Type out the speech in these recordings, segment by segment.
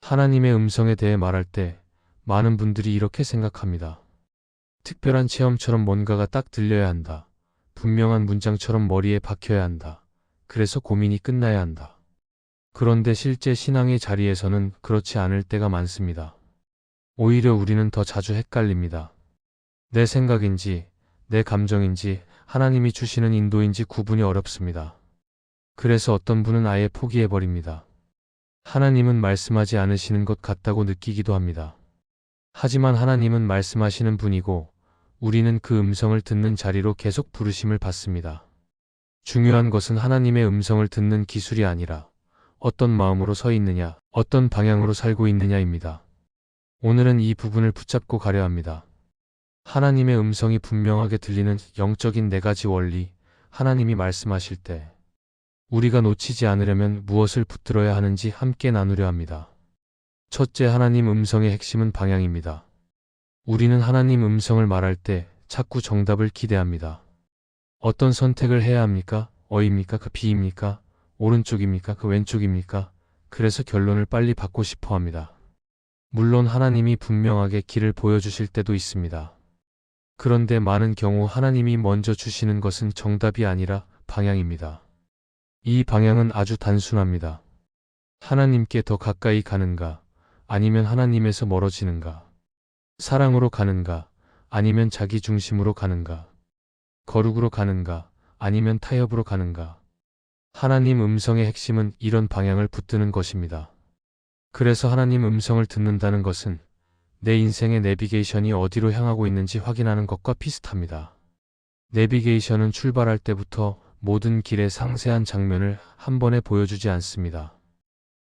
하나님의 음성에 대해 말할 때 많은 분들이 이렇게 생각합니다. 특별한 체험처럼 뭔가가 딱 들려야 한다. 분명한 문장처럼 머리에 박혀야 한다. 그래서 고민이 끝나야 한다. 그런데 실제 신앙의 자리에서는 그렇지 않을 때가 많습니다. 오히려 우리는 더 자주 헷갈립니다. 내 생각인지, 내 감정인지, 하나님이 주시는 인도인지 구분이 어렵습니다. 그래서 어떤 분은 아예 포기해버립니다. 하나님은 말씀하지 않으시는 것 같다고 느끼기도 합니다. 하지만 하나님은 말씀하시는 분이고 우리는 그 음성을 듣는 자리로 계속 부르심을 받습니다. 중요한 것은 하나님의 음성을 듣는 기술이 아니라 어떤 마음으로 서 있느냐, 어떤 방향으로 살고 있느냐입니다. 오늘은 이 부분을 붙잡고 가려 합니다. 하나님의 음성이 분명하게 들리는 영적인 4가지 원리, 하나님이 말씀하실 때 우리가 놓치지 않으려면 무엇을 붙들어야 하는지 함께 나누려 합니다. 첫째, 하나님 음성의 핵심은 방향입니다. 우리는 하나님 음성을 말할 때 자꾸 정답을 기대합니다. 어떤 선택을 해야 합니까? 어입니까? 그 B입니까? 오른쪽입니까? 그 왼쪽입니까? 그래서 결론을 빨리 받고 싶어 합니다. 물론 하나님이 분명하게 길을 보여주실 때도 있습니다. 그런데 많은 경우 하나님이 먼저 주시는 것은 정답이 아니라 방향입니다. 이 방향은 아주 단순합니다. 하나님께 더 가까이 가는가? 아니면 하나님에서 멀어지는가? 사랑으로 가는가? 아니면 자기 중심으로 가는가? 거룩으로 가는가? 아니면 타협으로 가는가? 하나님 음성의 핵심은 이런 방향을 붙드는 것입니다. 그래서 하나님 음성을 듣는다는 것은 내 인생의 내비게이션이 어디로 향하고 있는지 확인하는 것과 비슷합니다. 내비게이션은 출발할 때부터 모든 길의 상세한 장면을 한 번에 보여주지 않습니다.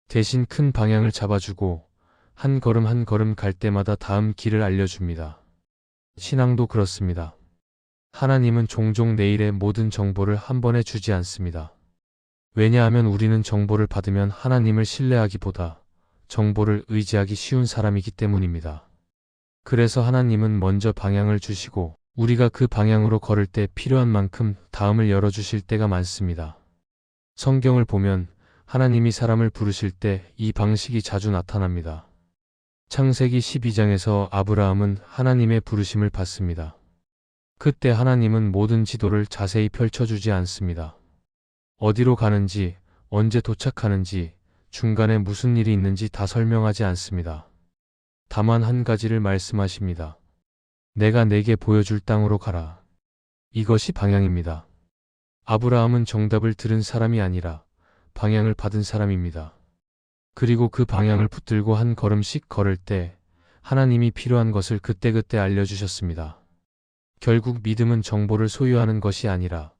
대신 큰 방향을 잡아주고 한 걸음 한 걸음 갈 때마다 다음 길을 알려줍니다. 신앙도 그렇습니다. 하나님은 종종 내일의 모든 정보를 한 번에 주지 않습니다. 왜냐하면 우리는 정보를 받으면 하나님을 신뢰하기보다 정보를 의지하기 쉬운 사람이기 때문입니다. 그래서 하나님은 먼저 방향을 주시고 우리가 그 방향으로 걸을 때 필요한 만큼 다음을 열어주실 때가 많습니다. 성경을 보면 하나님이 사람을 부르실 때 이 방식이 자주 나타납니다. 창세기 12장에서 아브라함은 하나님의 부르심을 받습니다. 그때 하나님은 모든 지도를 자세히 펼쳐주지 않습니다. 어디로 가는지, 언제 도착하는지, 중간에 무슨 일이 있는지 다 설명하지 않습니다. 다만 한 가지를 말씀하십니다. 내가 내게 보여줄 땅으로 가라. 이것이 방향입니다. 아브라함은 정답을 들은 사람이 아니라 방향을 받은 사람입니다. 그리고 그 방향을 붙들고 한 걸음씩 걸을 때 하나님이 필요한 것을 그때그때 알려주셨습니다. 결국 믿음은 정보를 소유하는 것이 아니라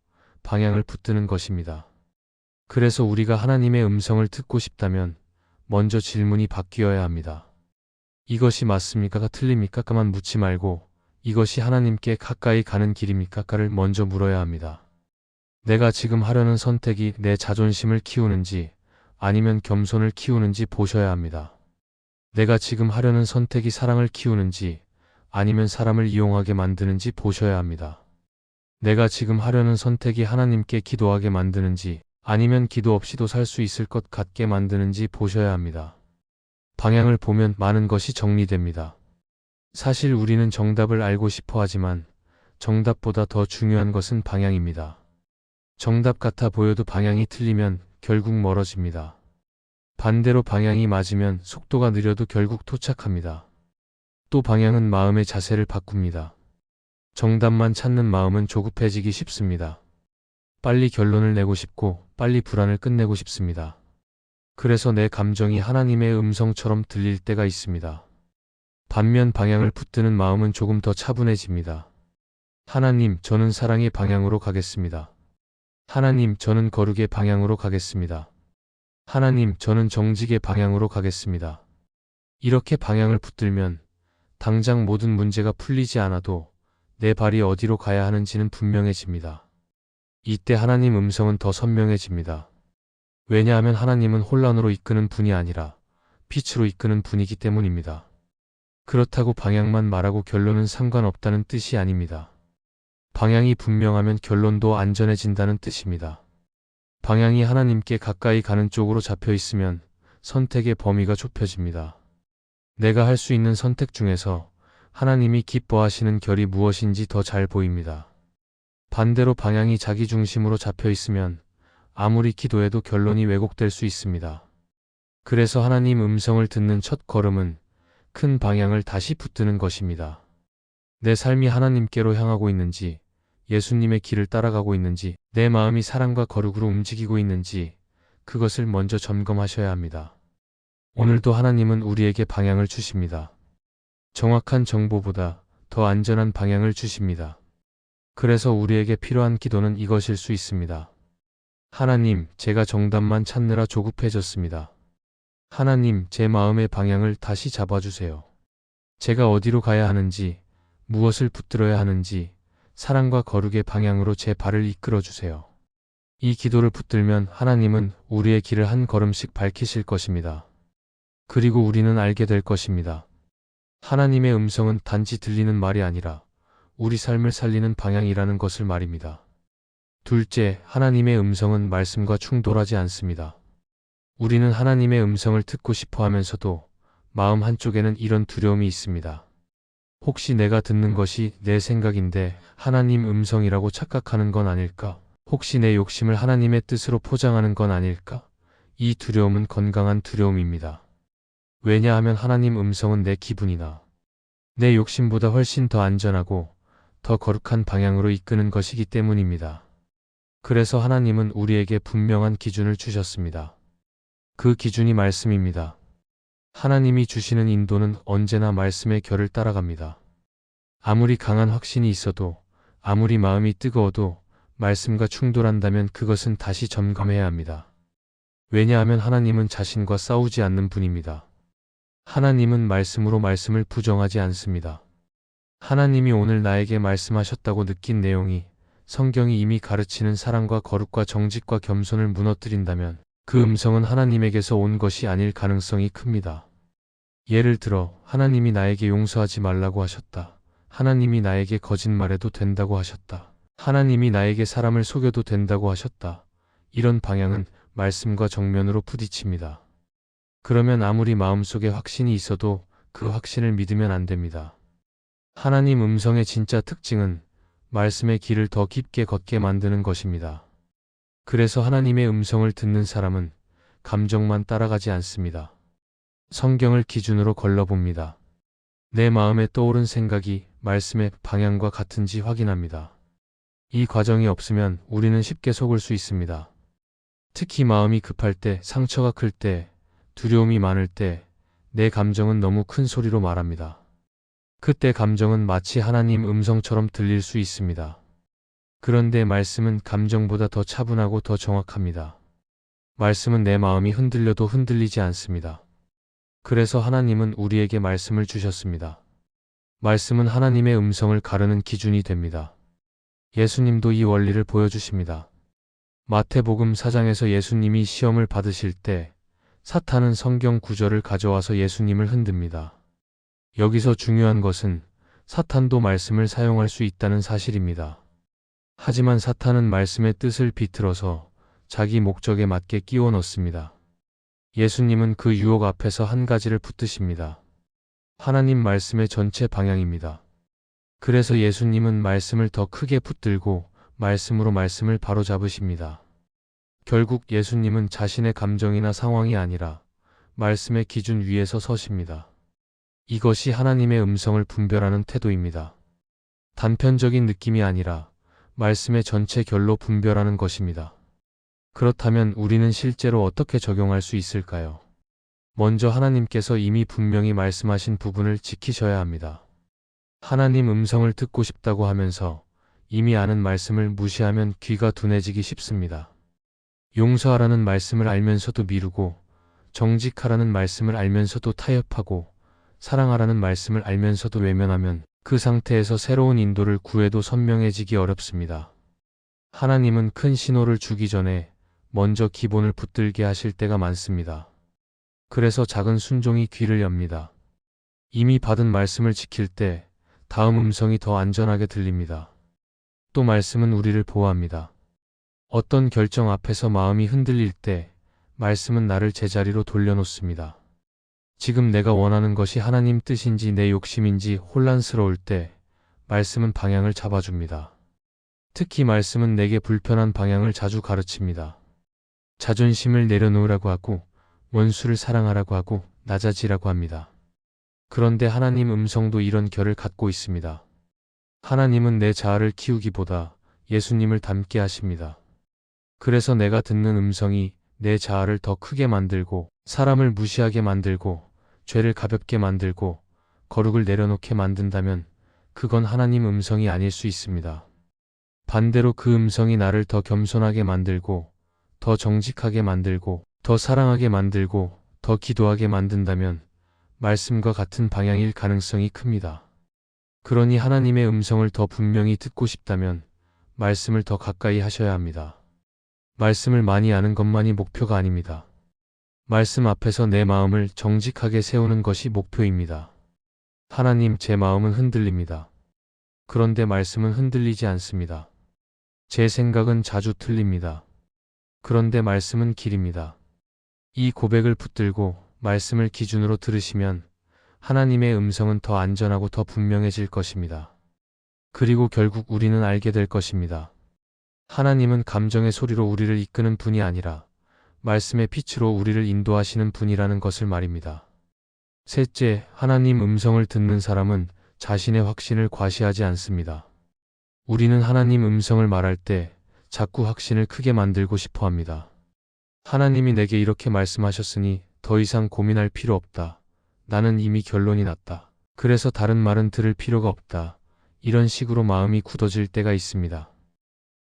방향을 붙드는 것입니다. 그래서 우리가 하나님의 음성을 듣고 싶다면 먼저 질문이 바뀌어야 합니다. 이것이 맞습니까? 틀립니까? 만 묻지 말고 이것이 하나님께 가까이 가는 길입니까? 를 먼저 물어야 합니다. 내가 지금 하려는 선택이 내 자존심을 키우는지 아니면 겸손을 키우는지 보셔야 합니다. 내가 지금 하려는 선택이 사랑을 키우는지 아니면 사람을 이용하게 만드는지 보셔야 합니다. 내가 지금 하려는 선택이 하나님께 기도하게 만드는지 아니면 기도 없이도 살 수 있을 것 같게 만드는지 보셔야 합니다. 방향을 보면 많은 것이 정리됩니다. 사실 우리는 정답을 알고 싶어 하지만 정답보다 더 중요한 것은 방향입니다. 정답 같아 보여도 방향이 틀리면 결국 멀어집니다. 반대로 방향이 맞으면 속도가 느려도 결국 도착합니다. 또 방향은 마음의 자세를 바꿉니다. 정답만 찾는 마음은 조급해지기 쉽습니다. 빨리 결론을 내고 싶고 빨리 불안을 끝내고 싶습니다. 그래서 내 감정이 하나님의 음성처럼 들릴 때가 있습니다. 반면 방향을 붙드는 마음은 조금 더 차분해집니다. 하나님, 저는 사랑의 방향으로 가겠습니다. 하나님, 저는 거룩의 방향으로 가겠습니다. 하나님, 저는 정직의 방향으로 가겠습니다. 이렇게 방향을 붙들면 당장 모든 문제가 풀리지 않아도 내 발이 어디로 가야 하는지는 분명해집니다. 이때 하나님 음성은 더 선명해집니다. 왜냐하면 하나님은 혼란으로 이끄는 분이 아니라 빛으로 이끄는 분이기 때문입니다. 그렇다고 방향만 말하고 결론은 상관없다는 뜻이 아닙니다. 방향이 분명하면 결론도 안전해진다는 뜻입니다. 방향이 하나님께 가까이 가는 쪽으로 잡혀 있으면 선택의 범위가 좁혀집니다. 내가 할 수 있는 선택 중에서 하나님이 기뻐하시는 결이 무엇인지 더 잘 보입니다. 반대로 방향이 자기 중심으로 잡혀 있으면 아무리 기도해도 결론이 왜곡될 수 있습니다. 그래서 하나님 음성을 듣는 첫 걸음은 큰 방향을 다시 붙드는 것입니다. 내 삶이 하나님께로 향하고 있는지, 예수님의 길을 따라가고 있는지, 내 마음이 사랑과 거룩으로 움직이고 있는지 그것을 먼저 점검하셔야 합니다. 오늘도 하나님은 우리에게 방향을 주십니다. 정확한 정보보다 더 안전한 방향을 주십니다. 그래서 우리에게 필요한 기도는 이것일 수 있습니다. 하나님, 제가 정답만 찾느라 조급해졌습니다. 하나님, 제 마음의 방향을 다시 잡아주세요. 제가 어디로 가야 하는지, 무엇을 붙들어야 하는지, 사랑과 거룩의 방향으로 제 발을 이끌어 주세요. 이 기도를 붙들면 하나님은 우리의 길을 한 걸음씩 밝히실 것입니다. 그리고 우리는 알게 될 것입니다. 하나님의 음성은 단지 들리는 말이 아니라 우리 삶을 살리는 방향이라는 것을 말입니다. 둘째, 하나님의 음성은 말씀과 충돌하지 않습니다. 우리는 하나님의 음성을 듣고 싶어 하면서도 마음 한쪽에는 이런 두려움이 있습니다. 혹시 내가 듣는 것이 내 생각인데 하나님 음성이라고 착각하는 건 아닐까? 혹시 내 욕심을 하나님의 뜻으로 포장하는 건 아닐까? 이 두려움은 건강한 두려움입니다. 왜냐하면 하나님 음성은 내 기분이나 내 욕심보다 훨씬 더 안전하고 더 거룩한 방향으로 이끄는 것이기 때문입니다. 그래서 하나님은 우리에게 분명한 기준을 주셨습니다. 그 기준이 말씀입니다. 하나님이 주시는 인도는 언제나 말씀의 결을 따라갑니다. 아무리 강한 확신이 있어도, 아무리 마음이 뜨거워도 말씀과 충돌한다면 그것은 다시 점검해야 합니다. 왜냐하면 하나님은 자신과 싸우지 않는 분입니다. 하나님은 말씀으로 말씀을 부정하지 않습니다. 하나님이 오늘 나에게 말씀하셨다고 느낀 내용이 성경이 이미 가르치는 사랑과 거룩과 정직과 겸손을 무너뜨린다면 그 음성은 하나님에게서 온 것이 아닐 가능성이 큽니다. 예를 들어 하나님이 나에게 용서하지 말라고 하셨다. 하나님이 나에게 거짓말해도 된다고 하셨다. 하나님이 나에게 사람을 속여도 된다고 하셨다. 이런 방향은 말씀과 정면으로 부딪힙니다. 그러면 아무리 마음속에 확신이 있어도 그 확신을 믿으면 안 됩니다. 하나님 음성의 진짜 특징은 말씀의 길을 더 깊게 걷게 만드는 것입니다. 그래서 하나님의 음성을 듣는 사람은 감정만 따라가지 않습니다. 성경을 기준으로 걸러봅니다. 내 마음에 떠오른 생각이 말씀의 방향과 같은지 확인합니다. 이 과정이 없으면 우리는 쉽게 속을 수 있습니다. 특히 마음이 급할 때, 상처가 클 때, 두려움이 많을 때, 내 감정은 너무 큰 소리로 말합니다. 그때 감정은 마치 하나님 음성처럼 들릴 수 있습니다. 그런데 말씀은 감정보다 더 차분하고 더 정확합니다. 말씀은 내 마음이 흔들려도 흔들리지 않습니다. 그래서 하나님은 우리에게 말씀을 주셨습니다. 말씀은 하나님의 음성을 가르는 기준이 됩니다. 예수님도 이 원리를 보여주십니다. 마태복음 4장에서 예수님이 시험을 받으실 때 사탄은 성경 구절을 가져와서 예수님을 흔듭니다. 여기서 중요한 것은 사탄도 말씀을 사용할 수 있다는 사실입니다. 하지만 사탄은 말씀의 뜻을 비틀어서 자기 목적에 맞게 끼워 넣습니다. 예수님은 그 유혹 앞에서 한 가지를 붙드십니다. 하나님 말씀의 전체 방향입니다. 그래서 예수님은 말씀을 더 크게 붙들고 말씀으로 말씀을 바로잡으십니다. 결국 예수님은 자신의 감정이나 상황이 아니라 말씀의 기준 위에서 서십니다. 이것이 하나님의 음성을 분별하는 태도입니다. 단편적인 느낌이 아니라 말씀의 전체 결로 분별하는 것입니다. 그렇다면 우리는 실제로 어떻게 적용할 수 있을까요? 먼저 하나님께서 이미 분명히 말씀하신 부분을 지키셔야 합니다. 하나님 음성을 듣고 싶다고 하면서 이미 아는 말씀을 무시하면 귀가 둔해지기 쉽습니다. 용서하라는 말씀을 알면서도 미루고, 정직하라는 말씀을 알면서도 타협하고, 사랑하라는 말씀을 알면서도 외면하면 그 상태에서 새로운 인도를 구해도 선명해지기 어렵습니다. 하나님은 큰 신호를 주기 전에 먼저 기본을 붙들게 하실 때가 많습니다. 그래서 작은 순종이 귀를 엽니다. 이미 받은 말씀을 지킬 때 다음 음성이 더 안전하게 들립니다. 또 말씀은 우리를 보호합니다. 어떤 결정 앞에서 마음이 흔들릴 때 말씀은 나를 제자리로 돌려놓습니다. 지금 내가 원하는 것이 하나님 뜻인지 내 욕심인지 혼란스러울 때 말씀은 방향을 잡아줍니다. 특히 말씀은 내게 불편한 방향을 자주 가르칩니다. 자존심을 내려놓으라고 하고 원수를 사랑하라고 하고 낮아지라고 합니다. 그런데 하나님 음성도 이런 결을 갖고 있습니다. 하나님은 내 자아를 키우기보다 예수님을 닮게 하십니다. 그래서 내가 듣는 음성이 내 자아를 더 크게 만들고 사람을 무시하게 만들고 죄를 가볍게 만들고 거룩을 내려놓게 만든다면 그건 하나님 음성이 아닐 수 있습니다. 반대로 그 음성이 나를 더 겸손하게 만들고 더 정직하게 만들고 더 사랑하게 만들고 더 기도하게 만든다면 말씀과 같은 방향일 가능성이 큽니다. 그러니 하나님의 음성을 더 분명히 듣고 싶다면 말씀을 더 가까이 하셔야 합니다. 말씀을 많이 아는 것만이 목표가 아닙니다. 말씀 앞에서 내 마음을 정직하게 세우는 것이 목표입니다. 하나님, 제 마음은 흔들립니다. 그런데 말씀은 흔들리지 않습니다. 제 생각은 자주 틀립니다. 그런데 말씀은 길입니다. 이 고백을 붙들고 말씀을 기준으로 들으시면 하나님의 음성은 더 안전하고 더 분명해질 것입니다. 그리고 결국 우리는 알게 될 것입니다. 하나님은 감정의 소리로 우리를 이끄는 분이 아니라 말씀의 빛으로 우리를 인도하시는 분이라는 것을 말입니다. 셋째, 하나님 음성을 듣는 사람은 자신의 확신을 과시하지 않습니다. 우리는 하나님 음성을 말할 때 자꾸 확신을 크게 만들고 싶어 합니다. 하나님이 내게 이렇게 말씀하셨으니 더 이상 고민할 필요 없다. 나는 이미 결론이 났다. 그래서 다른 말은 들을 필요가 없다. 이런 식으로 마음이 굳어질 때가 있습니다.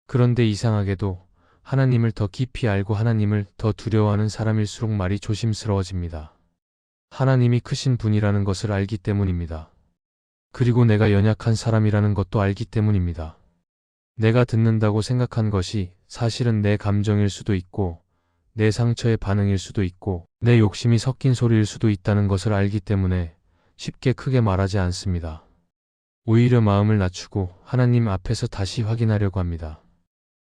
그런데 이상하게도 하나님을 더 깊이 알고 하나님을 더 두려워하는 사람일수록 말이 조심스러워집니다. 하나님이 크신 분이라는 것을 알기 때문입니다. 그리고 내가 연약한 사람이라는 것도 알기 때문입니다. 내가 듣는다고 생각한 것이 사실은 내 감정일 수도 있고 내 상처의 반응일 수도 있고 내 욕심이 섞인 소리일 수도 있다는 것을 알기 때문에 쉽게 크게 말하지 않습니다. 오히려 마음을 낮추고 하나님 앞에서 다시 확인하려고 합니다.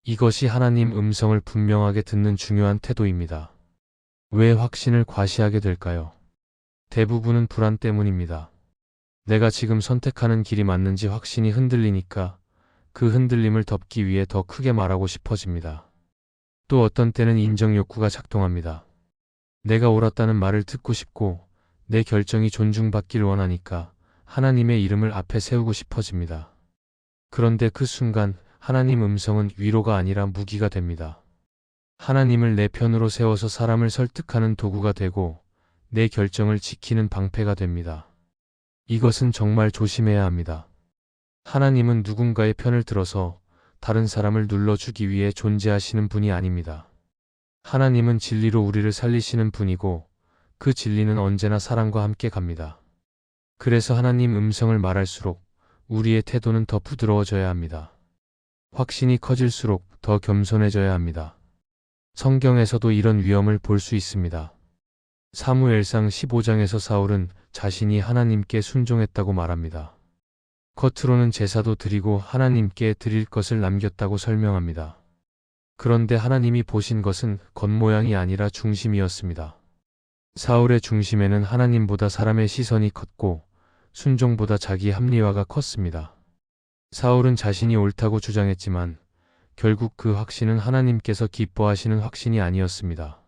이것이 하나님 음성을 분명하게 듣는 중요한 태도입니다. 왜 확신을 과시하게 될까요? 대부분은 불안 때문입니다. 내가 지금 선택하는 길이 맞는지 확신이 흔들리니까 그 흔들림을 덮기 위해 더 크게 말하고 싶어집니다. 또 어떤 때는 인정 욕구가 작동합니다. 내가 옳았다는 말을 듣고 싶고 내 결정이 존중받길 원하니까 하나님의 이름을 앞에 세우고 싶어집니다. 그런데 그 순간 하나님 음성은 위로가 아니라 무기가 됩니다. 하나님을 내 편으로 세워서 사람을 설득하는 도구가 되고 내 결정을 지키는 방패가 됩니다. 이것은 정말 조심해야 합니다. 하나님은 누군가의 편을 들어서 다른 사람을 눌러주기 위해 존재하시는 분이 아닙니다. 하나님은 진리로 우리를 살리시는 분이고 그 진리는 언제나 사랑과 함께 갑니다. 그래서 하나님 음성을 말할수록 우리의 태도는 더 부드러워져야 합니다. 확신이 커질수록 더 겸손해져야 합니다. 성경에서도 이런 위험을 볼 수 있습니다. 사무엘상 15장에서 사울은 자신이 하나님께 순종했다고 말합니다. 겉으로는 제사도 드리고 하나님께 드릴 것을 남겼다고 설명합니다. 그런데 하나님이 보신 것은 겉모양이 아니라 중심이었습니다. 사울의 중심에는 하나님보다 사람의 시선이 컸고 순종보다 자기 합리화가 컸습니다. 사울은 자신이 옳다고 주장했지만 결국 그 확신은 하나님께서 기뻐하시는 확신이 아니었습니다.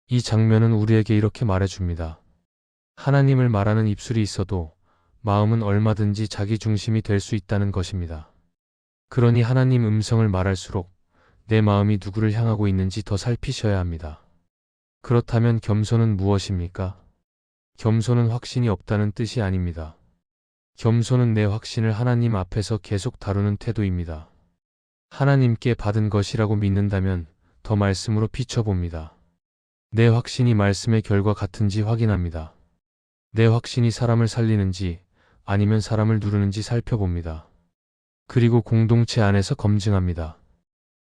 이 장면은 우리에게 이렇게 말해줍니다. 하나님을 말하는 입술이 있어도 마음은 얼마든지 자기 중심이 될 수 있다는 것입니다. 그러니 하나님 음성을 말할수록 내 마음이 누구를 향하고 있는지 더 살피셔야 합니다. 그렇다면 겸손은 무엇입니까? 겸손은 확신이 없다는 뜻이 아닙니다. 겸손은 내 확신을 하나님 앞에서 계속 다루는 태도입니다. 하나님께 받은 것이라고 믿는다면 더 말씀으로 비춰봅니다. 내 확신이 말씀의 결과 같은지 확인합니다. 내 확신이 사람을 살리는지 아니면 사람을 누르는지 살펴봅니다. 그리고 공동체 안에서 검증합니다.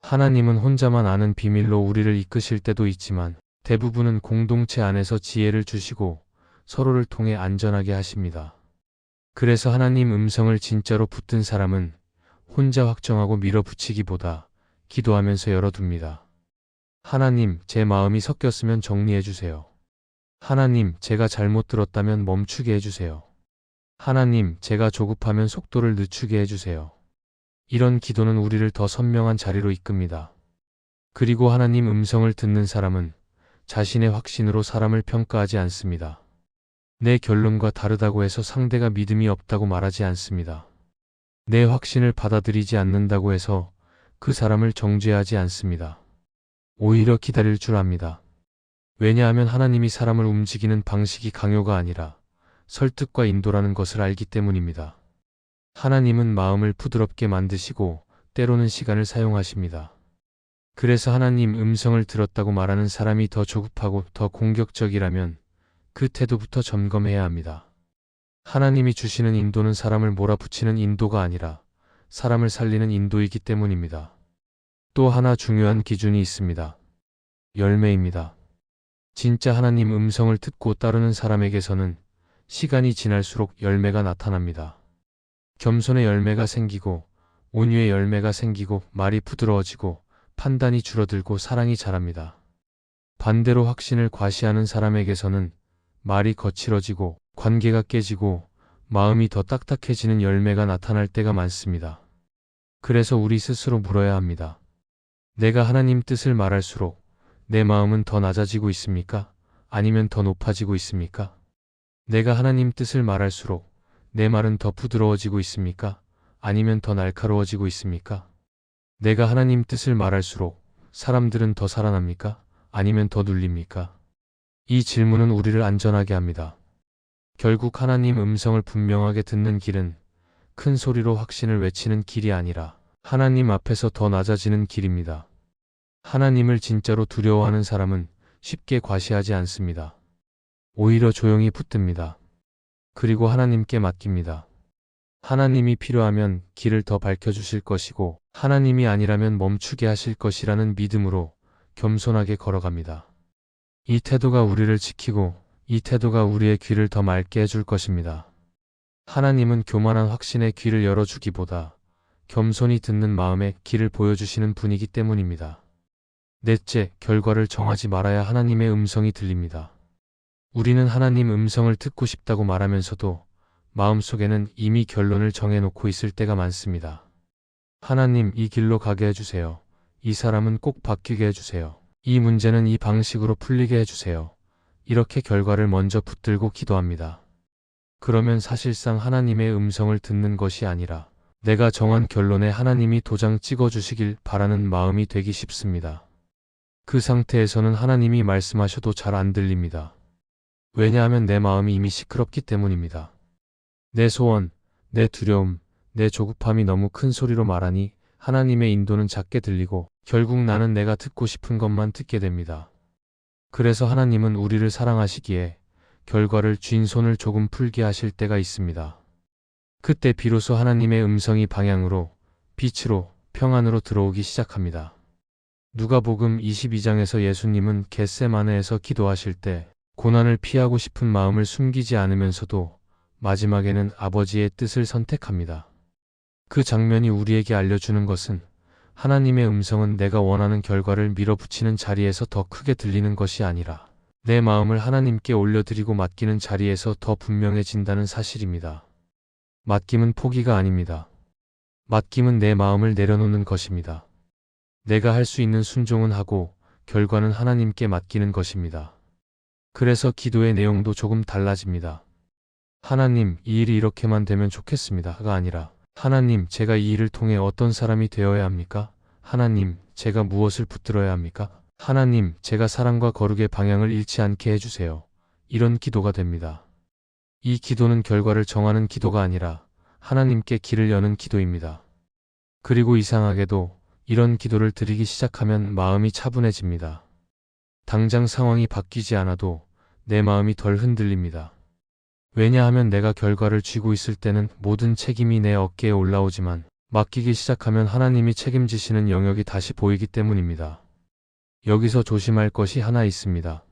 하나님은 혼자만 아는 비밀로 우리를 이끄실 때도 있지만 대부분은 공동체 안에서 지혜를 주시고 서로를 통해 안전하게 하십니다. 그래서 하나님 음성을 진짜로 붙든 사람은 혼자 확정하고 밀어붙이기보다 기도하면서 열어둡니다. 하나님, 제 마음이 섞였으면 정리해 주세요. 하나님, 제가 잘못 들었다면 멈추게 해주세요. 하나님, 제가 조급하면 속도를 늦추게 해주세요. 이런 기도는 우리를 더 선명한 자리로 이끕니다. 그리고 하나님 음성을 듣는 사람은 자신의 확신으로 사람을 평가하지 않습니다. 내 결론과 다르다고 해서 상대가 믿음이 없다고 말하지 않습니다. 내 확신을 받아들이지 않는다고 해서 그 사람을 정죄하지 않습니다. 오히려 기다릴 줄 압니다. 왜냐하면 하나님이 사람을 움직이는 방식이 강요가 아니라 설득과 인도라는 것을 알기 때문입니다. 하나님은 마음을 부드럽게 만드시고 때로는 시간을 사용하십니다. 그래서 하나님 음성을 들었다고 말하는 사람이 더 조급하고 더 공격적이라면 그 태도부터 점검해야 합니다. 하나님이 주시는 인도는 사람을 몰아붙이는 인도가 아니라 사람을 살리는 인도이기 때문입니다. 또 하나 중요한 기준이 있습니다. 열매입니다. 진짜 하나님 음성을 듣고 따르는 사람에게서는 시간이 지날수록 열매가 나타납니다. 겸손의 열매가 생기고 온유의 열매가 생기고 말이 부드러워지고 판단이 줄어들고 사랑이 자랍니다. 반대로 확신을 과시하는 사람에게서는 말이 거칠어지고 관계가 깨지고 마음이 더 딱딱해지는 열매가 나타날 때가 많습니다. 그래서 우리 스스로 물어야 합니다. 내가 하나님 뜻을 말할수록 내 마음은 더 낮아지고 있습니까? 아니면 더 높아지고 있습니까? 내가 하나님 뜻을 말할수록 내 말은 더 부드러워지고 있습니까? 아니면 더 날카로워지고 있습니까? 내가 하나님 뜻을 말할수록 사람들은 더 살아납니까? 아니면 더 눌립니까? 이 질문은 우리를 안전하게 합니다. 결국 하나님 음성을 분명하게 듣는 길은 큰 소리로 확신을 외치는 길이 아니라 하나님 앞에서 더 낮아지는 길입니다. 하나님을 진짜로 두려워하는 사람은 쉽게 과시하지 않습니다. 오히려 조용히 붙듭니다. 그리고 하나님께 맡깁니다. 하나님이 필요하면 길을 더 밝혀주실 것이고 하나님이 아니라면 멈추게 하실 것이라는 믿음으로 겸손하게 걸어갑니다. 이 태도가 우리를 지키고 이 태도가 우리의 귀를 더 맑게 해줄 것입니다. 하나님은 교만한 확신의 귀를 열어주기보다 겸손히 듣는 마음의 길을 보여주시는 분이기 때문입니다. 넷째, 결과를 정하지 말아야 하나님의 음성이 들립니다. 우리는 하나님 음성을 듣고 싶다고 말하면서도 마음속에는 이미 결론을 정해놓고 있을 때가 많습니다. 하나님, 이 길로 가게 해주세요. 이 사람은 꼭 바뀌게 해주세요. 이 문제는 이 방식으로 풀리게 해주세요. 이렇게 결과를 먼저 붙들고 기도합니다. 그러면 사실상 하나님의 음성을 듣는 것이 아니라 내가 정한 결론에 하나님이 도장 찍어주시길 바라는 마음이 되기 쉽습니다. 그 상태에서는 하나님이 말씀하셔도 잘 안 들립니다. 왜냐하면 내 마음이 이미 시끄럽기 때문입니다. 내 소원, 내 두려움, 내 조급함이 너무 큰 소리로 말하니 하나님의 인도는 작게 들리고 결국 나는 내가 듣고 싶은 것만 듣게 됩니다. 그래서 하나님은 우리를 사랑하시기에 결과를 쥔 손을 조금 풀게 하실 때가 있습니다. 그때 비로소 하나님의 음성이 방향으로, 빛으로, 평안으로 들어오기 시작합니다. 누가복음 22장에서 예수님은 겟세마네에서 기도하실 때 고난을 피하고 싶은 마음을 숨기지 않으면서도 마지막에는 아버지의 뜻을 선택합니다. 그 장면이 우리에게 알려주는 것은 하나님의 음성은 내가 원하는 결과를 밀어붙이는 자리에서 더 크게 들리는 것이 아니라 내 마음을 하나님께 올려드리고 맡기는 자리에서 더 분명해진다는 사실입니다. 맡김은 포기가 아닙니다. 맡김은 내 마음을 내려놓는 것입니다. 내가 할 수 있는 순종은 하고 결과는 하나님께 맡기는 것입니다. 그래서 기도의 내용도 조금 달라집니다. 하나님, 이 일이 이렇게만 되면 좋겠습니다가 아니라 하나님, 제가 이 일을 통해 어떤 사람이 되어야 합니까? 하나님, 제가 무엇을 붙들어야 합니까? 하나님, 제가 사랑과 거룩의 방향을 잃지 않게 해주세요. 이런 기도가 됩니다. 이 기도는 결과를 정하는 기도가 아니라 하나님께 길을 여는 기도입니다. 그리고 이상하게도 이런 기도를 드리기 시작하면 마음이 차분해집니다. 당장 상황이 바뀌지 않아도 내 마음이 덜 흔들립니다. 왜냐하면 내가 결과를 쥐고 있을 때는 모든 책임이 내 어깨에 올라오지만 맡기기 시작하면 하나님이 책임지시는 영역이 다시 보이기 때문입니다. 여기서 조심할 것이 하나 있습니다.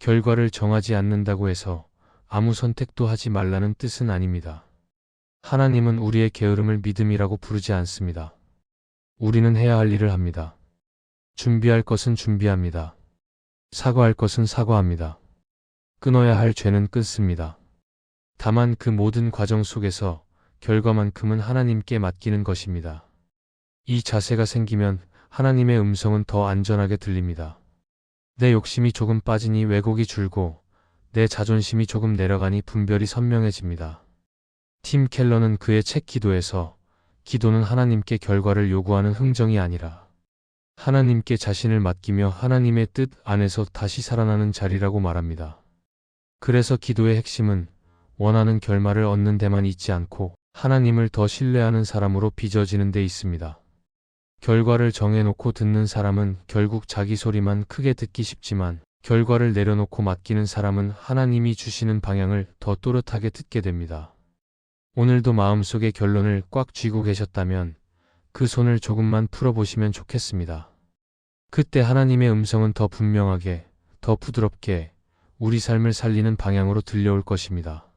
결과를 정하지 않는다고 해서 아무 선택도 하지 말라는 뜻은 아닙니다. 하나님은 우리의 게으름을 믿음이라고 부르지 않습니다. 우리는 해야 할 일을 합니다. 준비할 것은 준비합니다. 사과할 것은 사과합니다. 끊어야 할 죄는 끊습니다. 다만 그 모든 과정 속에서 결과만큼은 하나님께 맡기는 것입니다. 이 자세가 생기면 하나님의 음성은 더 안전하게 들립니다. 내 욕심이 조금 빠지니 왜곡이 줄고 내 자존심이 조금 내려가니 분별이 선명해집니다. 팀 켈러는 그의 책 기도에서 기도는 하나님께 결과를 요구하는 흥정이 아니라 하나님께 자신을 맡기며 하나님의 뜻 안에서 다시 살아나는 자리라고 말합니다. 그래서 기도의 핵심은 원하는 결말을 얻는 데만 있지 않고 하나님을 더 신뢰하는 사람으로 빚어지는 데 있습니다. 결과를 정해놓고 듣는 사람은 결국 자기 소리만 크게 듣기 쉽지만 결과를 내려놓고 맡기는 사람은 하나님이 주시는 방향을 더 또렷하게 듣게 됩니다. 오늘도 마음속에 결론을 꽉 쥐고 계셨다면 그 손을 조금만 풀어보시면 좋겠습니다. 그때 하나님의 음성은 더 분명하게, 더 부드럽게 우리 삶을 살리는 방향으로 들려올 것입니다.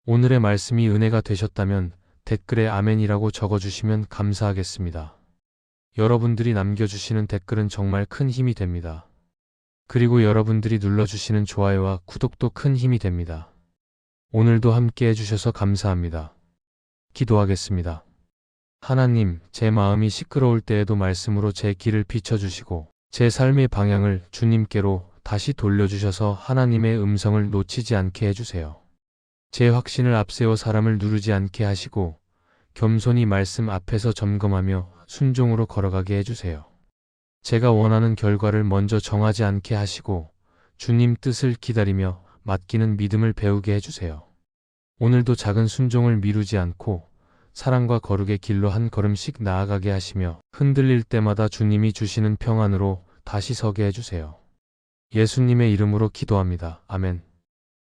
오늘의 말씀이 은혜가 되셨다면 댓글에 아멘이라고 적어주시면 감사하겠습니다. 여러분들이 남겨주시는 댓글은 정말 큰 힘이 됩니다. 그리고 여러분들이 눌러주시는 좋아요와 구독도 큰 힘이 됩니다. 오늘도 함께 해주셔서 감사합니다. 기도하겠습니다. 하나님, 제 마음이 시끄러울 때에도 말씀으로 제 길을 비춰주시고 제 삶의 방향을 주님께로 다시 돌려주셔서 하나님의 음성을 놓치지 않게 해주세요. 제 확신을 앞세워 사람을 누르지 않게 하시고 겸손히 말씀 앞에서 점검하며 순종으로 걸어가게 해주세요. 제가 원하는 결과를 먼저 정하지 않게 하시고 주님 뜻을 기다리며 맡기는 믿음을 배우게 해주세요. 오늘도 작은 순종을 미루지 않고 사랑과 거룩의 길로 한 걸음씩 나아가게 하시며 흔들릴 때마다 주님이 주시는 평안으로 다시 서게 해주세요. 예수님의 이름으로 기도합니다. 아멘.